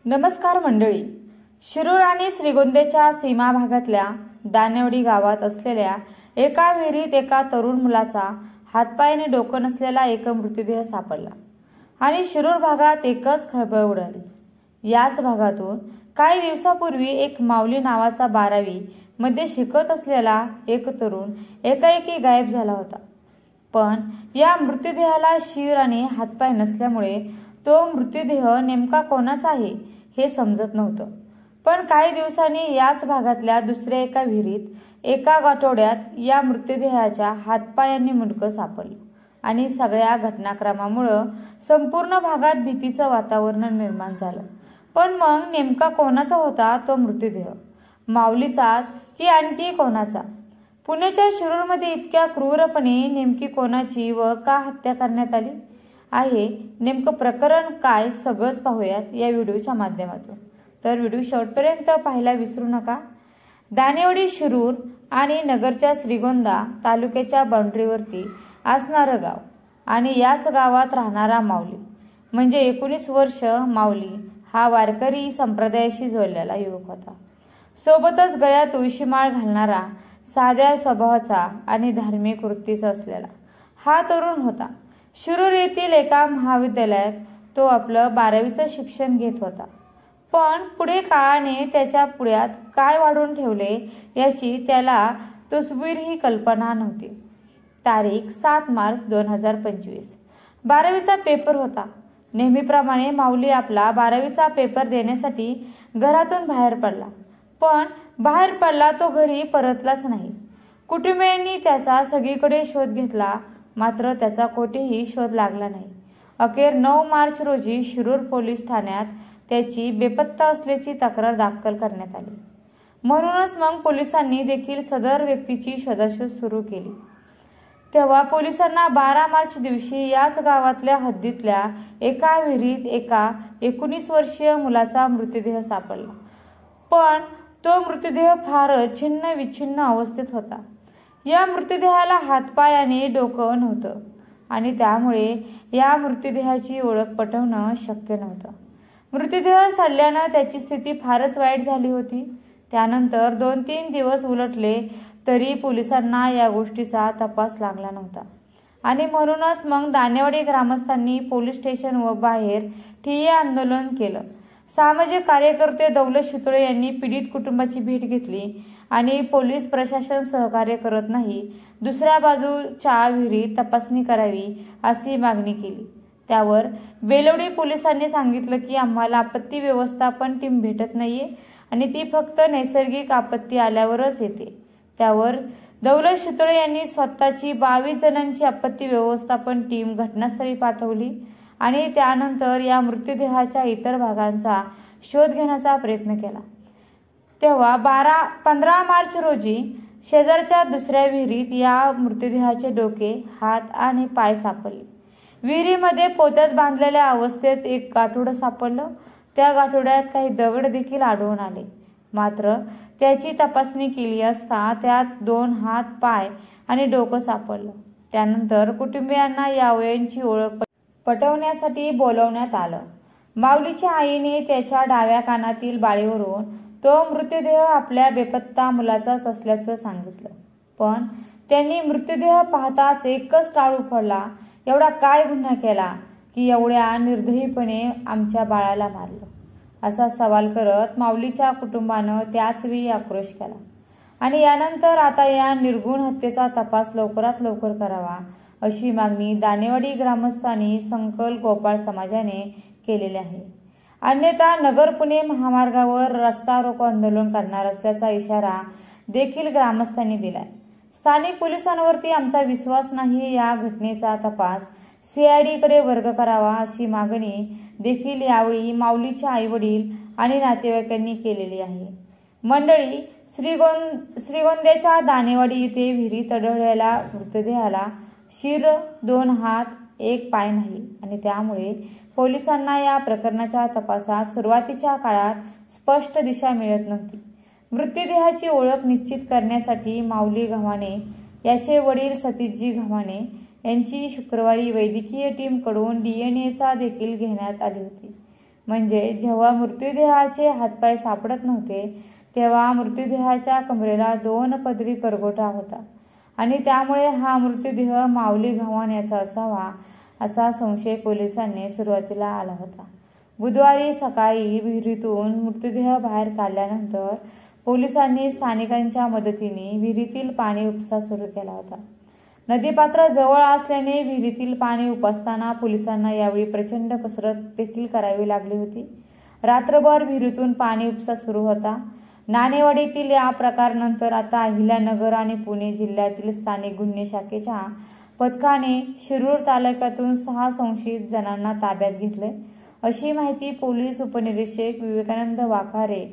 नमस्कार मंडळी. शिरूर आणि श्रीगोंद्याच्या सीमा भागातल्या दानेवडी गावात असलेल्या एका विहिरीत एका तरुण मुलाचा हातपाय आणि डोकं नसलेला एक मृतदेह सापडला आणि शिरूर भागात एकच खळबळ उडाली. याच भागातून काही दिवसापूर्वी एक माऊली नावाचा 12वी मध्ये शिकत असलेला एक तरुण एकाएकी गायब झाला होता. पण या मृतदेहाला शिर आणि हातपाय नसल्यामुळे तो मृतदेह नेमका कोणाचा आहे हे समजत नव्हतं. पण काही दिवसांनी याच भागातल्या दुसऱ्या एका विहिरीत एका गाठोड्यात या मृतदेहाच्या हातपाय आणि मुंडकं सापडलं आणि सगळ्या घटनाक्रमामुळे संपूर्ण भागात भीतीचं वातावरण निर्माण झालं. पण मग नेमका कोणाचा होता तो मृतदेह? माऊलीचाच की आणखी कोणाचा? पुण्याच्या शिरूरमध्ये इतक्या क्रूरपणे नेमकी कोणाची व का हत्या करण्यात आली आहे, नेमकं प्रकरण काय, सगळंच पाहूयात या व्हिडिओच्या माध्यमातून. तर व्हिडिओ शेवटपर्यंत पाहायला विसरू नका. दानेवडी शिरूर आणि नगरच्या श्रीगोंदा तालुक्याच्या बाउंड्रीवरती असणारं गाव आणि याच गावात राहणारा माऊली म्हणजे 19 वर्ष माऊली हा वारकरी संप्रदायाशी जोडलेला युवक होता. सोबतच गळ्यात तुळशीमाळ घालणारा, साध्या स्वभावाचा आणि धार्मिक वृत्तीचा असलेला हा तरुण होता. शिरूर येथील एका महाविद्यालयात तो आपलं 12वीचं शिक्षण घेत होता. पण पुढे काळाने त्याच्या पुढ्यात काय वाढवून ठेवले याची त्याला तुसबीरही कल्पना नव्हती. तारीख 7 मार्च 2025. 12वीचा पेपर होता. नेहमीप्रमाणे माऊली आपला 12वीचा पेपर देण्यासाठी घरातून बाहेर पडला. पण बाहेर पडला तो घरी परतलाच नाही. कुटुंबियांनी त्याचा सगळीकडे शोध घेतला, मात्र त्याचा कोठेही शोध लागला नाही. अखेर 9 मार्च रोजी शिरूर पोलीस ठाण्यात त्याची बेपत्ता असल्याची तक्रार दाखल करण्यात आली. म्हणूनच मग पोलिसांनी देखील सदर व्यक्तीची शोधाशोध सुरू केली. तेव्हा पोलिसांना 12 मार्च दिवशी याच गावातल्या हद्दीतल्या एका विहिरीत एका 19 वर्षीय मुलाचा मृतदेह सापडला. पण तो मृतदेह फारच छिन्न विच्छिन्न अवस्थेत होता. या मृतदेहाला हातपाय आणि डोकं नव्हतं आणि त्यामुळे या मृतदेहाची ओळख पटवणं शक्य नव्हतं. मृतदेह सडल्यानं त्याची स्थिती फारच वाईट झाली होती. त्यानंतर 2-3 दिवस उलटले तरी पोलिसांना या गोष्टीचा तपास लागला नव्हता आणि म्हणूनच मग दानेवडी ग्रामस्थांनी पोलीस स्टेशन व बाहेर ठिय्या आंदोलन केलं. सामाजिक कार्यकर्ते दौलत शितोळे यांनी पीडित कुटुंबाची भेट घेतली आणि पोलीस प्रशासन सहकार्य करत नाही, दुसऱ्या बाजूच्या विहिरीत तपासणी करावी अशी मागणी केली. त्यावर बेलवडी पोलिसांनी सांगितलं की आम्हाला आपत्ती व्यवस्थापन टीम भेटत नाहीये आणि ती फक्त नैसर्गिक आपत्ती आल्यावरच येते. त्यावर दौलत शितोळे यांनी स्वतःची 22 जणांची आपत्ती व्यवस्थापन टीम घटनास्थळी पाठवली आणि त्यानंतर या मृतदेहाच्या इतर भागांचा शोध घेण्याचा प्रयत्न केला. तेव्हा 15 मार्च रोजी शेजारच्या दुसऱ्या विहिरीत या मृतदेहाचे डोके, हात आणि पाय सापडले. विहिरीमध्ये पोत्यात बांधलेल्या अवस्थेत एक गाठोडं सापडलं. त्या गाठोड्यात काही दगड देखील आढळून आले. मात्र त्याची तपासणी केली असता त्यात 2 हात, पाय आणि डोकं सापडलं. त्यानंतर कुटुंबियांना या अवयवांची ओळख पटवण्यासाठी बोलवण्यात आलं. माऊलीच्या आईने त्याच्या डाव्या कानातील बाळीवरून तो मृतदेह आपल्या बेपत्ता मुलाचाच असल्याचं सांगितलं. पण त्यांनी मृतदेह पाहताच एकच टाळ उपडला. एवढा काय गुन्हा केला की एवढ्या निर्दयीपणे आमच्या बाळाला मारलं, असा सवाल करत माऊलीच्या कुटुंबानं त्याच वेळी आक्रोश केला. आणि यानंतर आता या निर्गुण हत्येचा तपास लवकरात लवकर करावा अशी मागणी दानेवडी ग्रामस्थांनी संकल गोपाळ समाजाने केलेली आहे. अन्यथा नगर पुणे महामार्गावर रस्ता रोको आंदोलन करणार असल्याचा इशारा देखील ग्रामस्थांनी दिलाय. स्थानिक पोलिसांवरती आमचा विश्वास नाही. या घटनेचा तपास CID कडे वर्ग करावा अशी मागणी देखील यावेळी माऊलीच्या आईवडील आणि नातेवाईकांनी केलेली आहे. मंडळी, श्रीगोंद्याच्या दानेवाडी येथे विहिरीत आढळलेल्या मृतदेहाला शिर, 2 हात, 1 पाय नाही आणि त्यामुळे पोलिसांना या प्रकरणाच्या तपासात सुरुवातीच्या काळात स्पष्ट दिशा मिळत नव्हती. मृतदेहाची ओळख निश्चित करण्यासाठी माऊली गव्हाणे याचे वडील सतीशजी गव्हाणे यांची शुक्रवारी वैद्यकीय टीम कडून DNA देखील घेण्यात आली होती. म्हणजे जेव्हा मृतदेहाचे हातपाय सापडत नव्हते तेव्हा मृतदेहाच्या कमरेला 2 पदरी करगोटा होता आणि त्यामुळे हा मृतदेह माऊली गव्हाण याचा असावा असा संशय पोलिसांनी सुरुवातीला आला होता. बुधवारी सकाळी विहिरीतून मृतदेह बाहेर काढल्यानंतर पोलिसांनी स्थानिकांच्या मदतीने विहिरीतील पाणी उपसा सुरू केला होता. नदीपात्र जवळ असल्याने विहिरीतील पाणी उपसताना पोलिसांना यावेळी प्रचंड कसरत देखील करावी लागली होती. रात्रभर विहिरीतून पाणी उपसा सुरू होता. नाणेवाडीतील या प्रकारानंतर आता अहिल्यानगर आणि पुणे जिल्ह्यातील स्थानिक गुन्हे शाखेच्या पथकाने शिरूर तालुक्यातून 6 संशयित जणांना ताब्यात घेतले, अशी माहिती पोलीस उपनिरीक्षक विवेकानंद वाखारे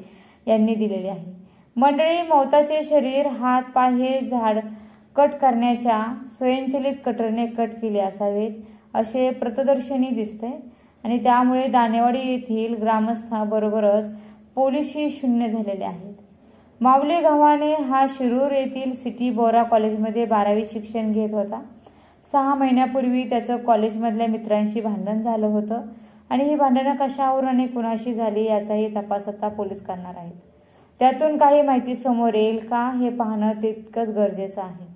यांनी दिलेली आहे. मंडळी, मौताचे शरीर, हात पाय हे झाड कट करण्याच्या स्वयंचलित कटरने कट केले असावेत असे प्रत्यक्षदर्शींनी दिसते आणि त्यामुळे दानेवाडी येथील ग्रामस्थांबरोबरच पोलीसही शून्य झालेले आहेत. माऊली गव्हाणे हा शिरूर येथील सिटी बोरा कॉलेजमध्ये 12वी शिक्षण घेत होता. 6 महिन्यापूर्वी त्याचं कॉलेजमधल्या मित्रांशी भांडण झालं होतं आणि ही भांडणं कशावरून आणि कुणाशी झाली याचाही तपास आता पोलीस करणार आहेत. त्यातून काही माहिती समोर येईल का हे पाहणं तितकंच गरजेचं आहे.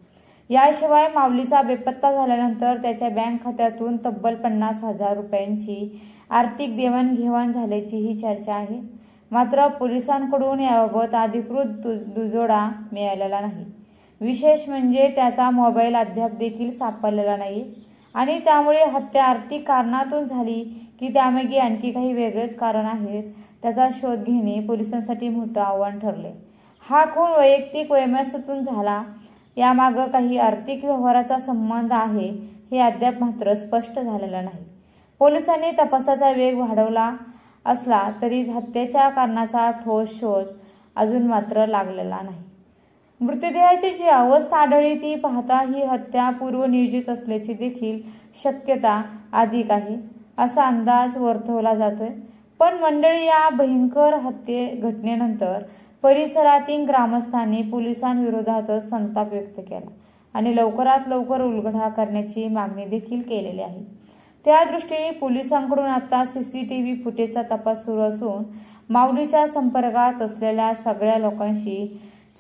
याशिवाय माऊलीचा बेपत्ता झाल्यानंतर त्याच्या बँक खात्यातून तब्बल 50,000 रुपयांची आर्थिक देवाणघेवाण झाल्याचीही चर्चा आहे. मात्र पोलिसांकडून याबाबत अधिकृत दुजोडा मिळालेला नाही. विशेष म्हणजे त्याचा मोबाईल अद्याप देखील सापडलेला नाही आणि त्यामुळे हत्या आर्थिक कारणातून झाली की त्यामागे आणखी काही वेगळेच कारण आहेत त्याचा शोध घेणे पोलिसांसाठी मोठं आव्हान ठरले. हा खून वैयक्तिक वैमनस्यातून झाला, यामागं काही आर्थिक व्यवहाराचा संबंध आहे हे अद्याप मात्र स्पष्ट झालेलं नाही. पोलिसांनी तपासाचा वेग वाढवला असला तरी हत्येच्या कारणाचा ठोस शोध अजून मात्र लागलेला नाही. मृतदेहाची जी अवस्था आढळली ती पाहता ही हत्या पूर्वनियोजित असल्याची देखील शक्यता अधिक आहे असा अंदाज वर्तवला जातोय. पण मंडळी, या भयंकर घटनेनंतर परिसरातील ग्रामस्थांनी पोलिसांविरोधात संताप व्यक्त केला आणि लवकरात लवकर उलगडा करण्याची मागणी देखील केलेली आहे. त्या दृष्टीने पोलिसांकडून आता CCTV फुटेजचा तपास सुरू असून माऊलीच्या संपर्कात असलेल्या सगळ्या लोकांशी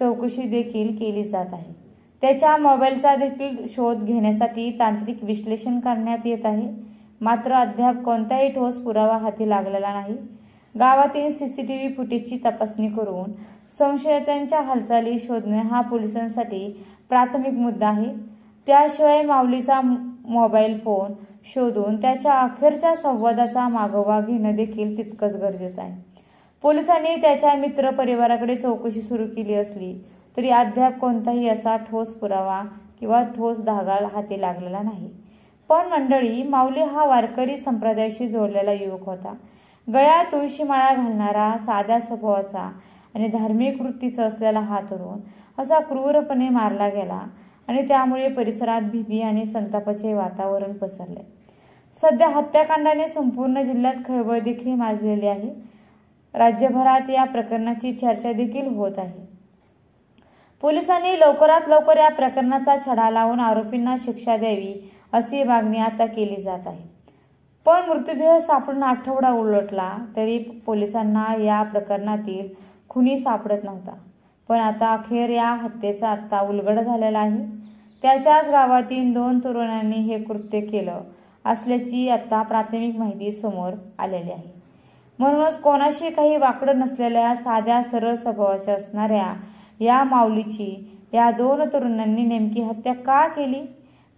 चौकशी देखील केली जात आहे. त्याच्या मोबाईलचा देखील शोध घेण्यासाठी तांत्रिक विश्लेषण करण्यात येत आहे. मात्र अद्याप कोणताही ठोस पुरावा हाती लागलेला नाही. गावातील CCTV फुटेजची तपासणी करून संशयितांच्या हालचाली शोधणे हा पोलिसांसाठी प्राथमिक मुद्दा आहे. त्याशिवाय माऊलीचा मोबाईल फोन शोधून त्याच्या अखेरच्या संवादाचा मागोवा घेणं देखील तितकंच गरजेचं आहे. पोलिसांनी त्याच्या मित्र परिवाराकडे चौकशी सुरू केली असली तरी अद्याप कोणताही असा ठोस पुरावा किंवा ठोस धागा हाती लागलेला नाही. पण मंडळी, माऊली हा वारकरी संप्रदायाशी जोडलेला युवक होता. गळ्यात तुळशीमाळा घालणारा, साध्या स्वभावाचा आणि धार्मिक वृत्तीचा असलेला हा तरुण असा क्रूरपणे मारला गेला आणि त्यामुळे परिसरात भीती आणि संतापाचे वातावरण पसरले. सध्या हत्याकांडाने संपूर्ण जिल्ह्यात खळबळ देखील माजलेली आहे. राज्यभरात या प्रकरणाची चर्चा देखील होत आहे. पोलिसांनी लवकरात लवकर या प्रकरणाचा छडा लावून आरोपींना शिक्षा द्यावी अशी मागणी आता केली जात आहे. पण मृतदेह सापडून आठवडा उलटला तरी पोलिसांना या प्रकरणातील खुनी सापडत नव्हता. पण आता अखेर या हत्येचा आता उलगडा झालेला आहे. त्याच्याच गावातील 2 तरुणांनी हे कृत्य केलं असल्याची आता प्राथमिक माहिती समोर आलेली आहे. म्हणूनच कोणाशी काही वाकडं नसलेल्या साध्या सरळ स्वभावाच्या असणाऱ्या या माऊलीची या 2 तरुणांनी नेमकी हत्या का केली?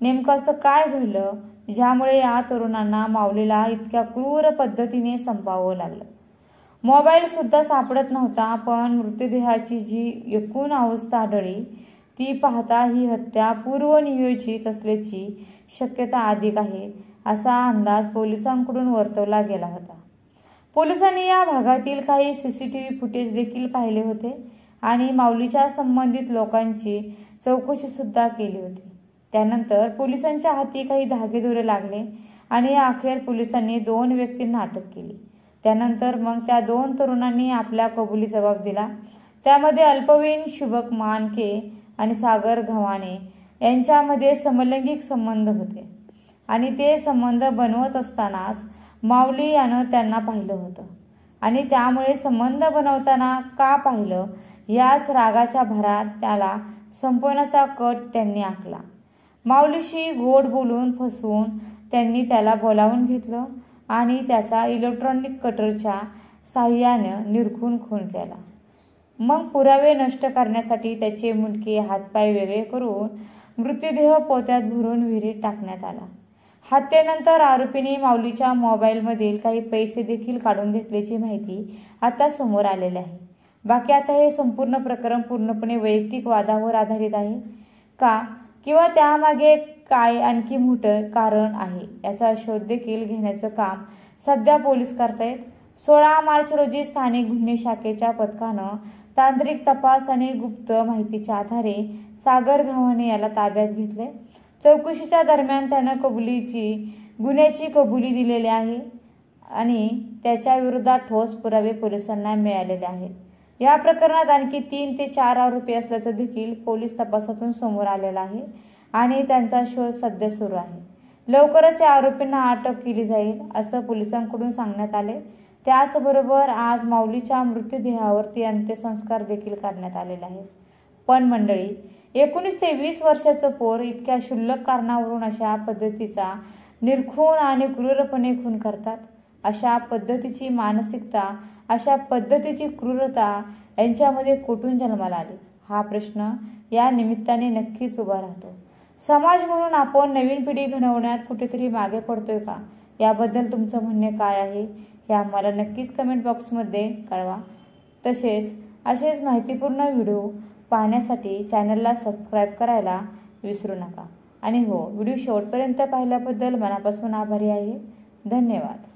नेमकं असं काय घडलं ज्यामुळे या तरुणांना माऊलीला इतक्या क्रूर पद्धतीने संपवावं लागलं? मोबाईल सुद्धा सापडत नव्हता, पण मृतदेहाची जी एकूण अवस्था आढळली ती पाहता ही हत्या पूर्वनियोजित असल्याची शक्यता अधिक आहे असा अंदाज पोलिसांकडून वर्तवला गेला होता. पोलिसांनी या भागातील काही CCTV फुटेज देखील पाहिले होते आणि माऊलीच्या संबंधित लोकांची चौकशी सुद्धा केली होती. त्यानंतर पोलिसांच्या हाती काही धागेदोरे लागले आणि अखेर पोलिसांनी 2 व्यक्तींना अटक केली. त्यानंतर मग त्या 2 तरुणांनी आपला कबुली जबाब दिला. त्यामध्ये अल्पवयीन शुभक मानके आणि सागर गव्हाणे यांच्यामध्ये समलैंगिक संबंध होते आणि ते संबंध बनवत असतानाच माऊली यानं त्यांना पाहिलं होतं आणि त्यामुळे संबंध बनवताना का पाहिलं याच रागाच्या भरात त्याला संपवण्याचा कट त्यांनी आखला. माऊलीशी गोड बोलून फसवून त्यांनी त्याला बोलावून घेतलं आणि त्याचा इलेक्ट्रॉनिक कटरच्या साहाय्यानं निरखून खून केला. मग पुरावे नष्ट करण्यासाठी त्याचे मुंडके हातपाय वेगळे करून मृतदेह पोत्यात भरून विहिरीत टाकण्यात आला. हत्येनंतर आरोपीने माऊलीच्या मोबाईलमधील काही पैसे देखील काढून घेतल्याची माहिती आता समोर आलेली आहे. बाकी आता हे संपूर्ण प्रकरण पूर्णपणे वैयक्तिक वादावर आधारित आहे का किंवा त्यामागे काय आणखी मोठं कारण आहे याचा शोध देखील घेण्याचं काम सध्या पोलीस करतायत. 16 मार्च रोजी स्थानिक गुन्हे शाखेच्या पथकानं तांत्रिक तपास आणि गुप्त माहितीच्या आधारे सागर घावणे याला ताब्यात घेतले. चौकशीच्या दरम्यान त्यानं गुन्ह्याची कबुली दिलेली आहे आणि त्याच्या विरोधात ठोस पुरावे पोलिसांना मिळालेले आहेत. या प्रकरणात आणखी 3 ते 4 आरोपी असल्याचं देखील पोलीस तपासातून समोर आलेलं आहे आणि त्यांचा शोध सध्या सुरू आहे. लवकरच या आरोपींना अटक केली जाईल असं पोलिसांकडून सांगण्यात आले. त्याचबरोबर आज माऊलीच्या मृतदेहावरती अंत्यसंस्कार देखील करण्यात आलेले आहेत. पण मंडळी, 19 ते 20 वर्षाचं पोर इतक्या क्षुल्लक कारणावरून अशा पद्धतीचा निर्खून आणि क्रूरपणे खून करतात. अशा पद्धतीची मानसिकता, अशा पद्धतीची क्रूरता यांच्यामध्ये कुठून जन्माला आली हा प्रश्न या निमित्ताने नक्कीच उभा राहतो. समाज म्हणून आपण नवीन पिढी घडवण्यात कुठेतरी मागे पडतोय का? याबद्दल तुमचं म्हणणे काय आहे हे आम्हाला नक्कीच कमेंट बॉक्समध्ये कळवा. तसेच असेच माहितीपूर्ण व्हिडिओ पाहण्यासाठी चॅनलला सबस्क्राईब करायला विसरू नका. आणि हो, व्हिडिओ शेवटपर्यंत पाहिल्याबद्दल मनापासून आभारी आहे. धन्यवाद.